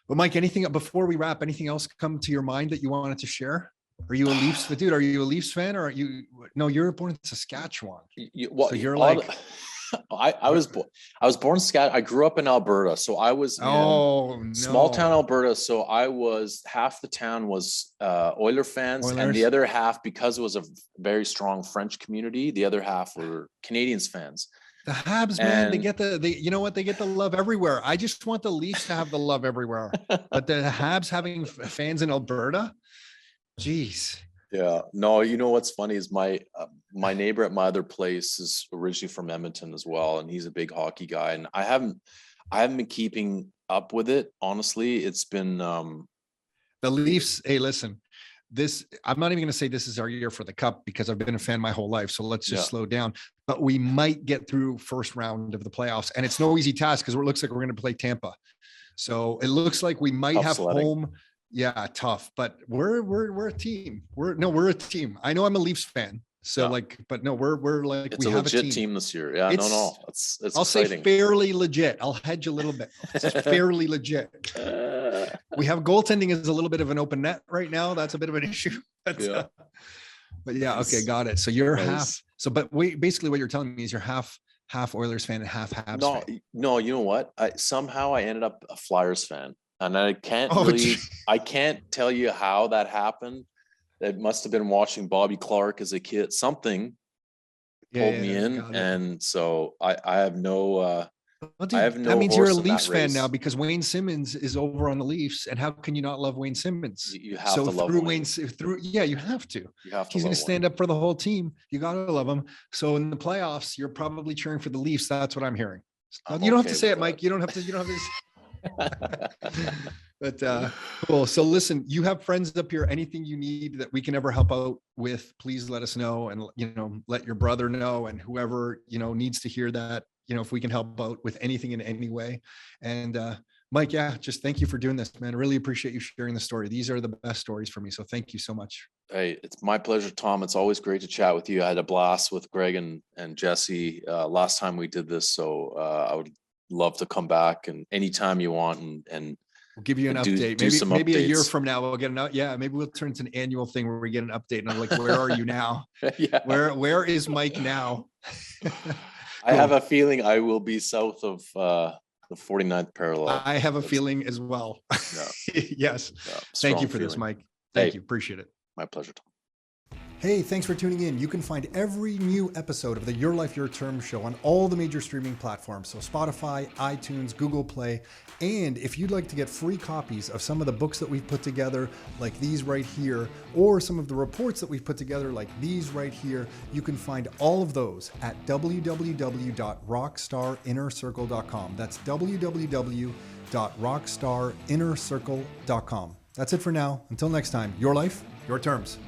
But Mike, before we wrap, anything else come to your mind that you wanted to share? Are you a Leafs dude? Are you a Leafs fan, or are you? No, you're born in Saskatchewan. So you're like. I was born in Saskatchewan. I grew up in Alberta, so I was small town Alberta. So I was half the town was Oiler fans, and the other half, because it was a very strong French community, the other half were Canadians fans. The Habs, man, they get you know what? They get the love everywhere. I just want the Leafs to have the love everywhere, but the Habs having fans in Alberta, geez. Yeah, no, you know what's funny is my neighbor at my other place is originally from Edmonton as well, and he's a big hockey guy, and I haven't been keeping up with it, honestly. It's been the Leafs. Hey, listen, I'm not even going to say this is our year for the cup, because I've been a fan my whole life, so let's just slow down. But we might get through first round of the playoffs, and it's no easy task because it looks like we're going to play Tampa. So it looks like we might have home. Yeah, tough, but we're a team. We're a team. I know I'm a Leafs fan, so but no, we're like, it's a legit team this year. Yeah, it's I'll exciting. say fairly legit. I'll hedge a little bit. It's fairly legit. We have goaltending is a little bit of an open net right now. That's a bit of an issue. But yeah, okay, got it. So you're half. So, but basically what you're telling me is you're half Oilers fan and half Habs fan. No, you know what? Somehow I ended up a Flyers fan. And I can't I can't tell you how that happened. It must have been watching Bobby Clark as a kid. Something pulled me in. And so I have no Well, I dude, have that no means you're a horse in that Leafs fan now race. because Wayne Simmons is over on the Leafs, and how can you not love Wayne Simmons? You have So to love through Wayne. yeah, you have to. You have to He's going love to Wayne. stand up for the whole team. You got to love him. So in the playoffs, you're probably cheering for the Leafs. That's what I'm hearing. I'm You don't have okay to say with it, Mike. that. You don't have to. You don't have to. But cool. So listen, you have friends up here. Anything you need that we can ever help out with, please let us know, and let your brother know, and whoever needs to hear that. If we can help out with anything in any way. And Mike, yeah, just thank you for doing this, man. I really appreciate you sharing the story. These are the best stories for me. So thank you so much. Hey, it's my pleasure, Tom. It's always great to chat with you. I had a blast with Greg and Jesse last time we did this. So I would love to come back and anytime you want and we'll give you an update. Do some maybe a year updates. from now we'll get maybe we'll turn to an annual thing where we get an update and I'm like, where are you now? Yeah. Where is Mike now? I have a feeling I will be south of the 49th parallel. I have a feeling as well. Yeah. Yes. Yeah, thank you for this, Mike. Thank you. Appreciate it. My pleasure, Tom. Hey, thanks for tuning in. You can find every new episode of the Your Life, Your Term show on all the major streaming platforms. So Spotify, iTunes, Google Play. And if you'd like to get free copies of some of the books that we've put together, like these right here, or some of the reports that we've put together, like these right here, you can find all of those at www.rockstarinnercircle.com. That's www.rockstarinnercircle.com. That's it for now. Until next time, your life, your terms.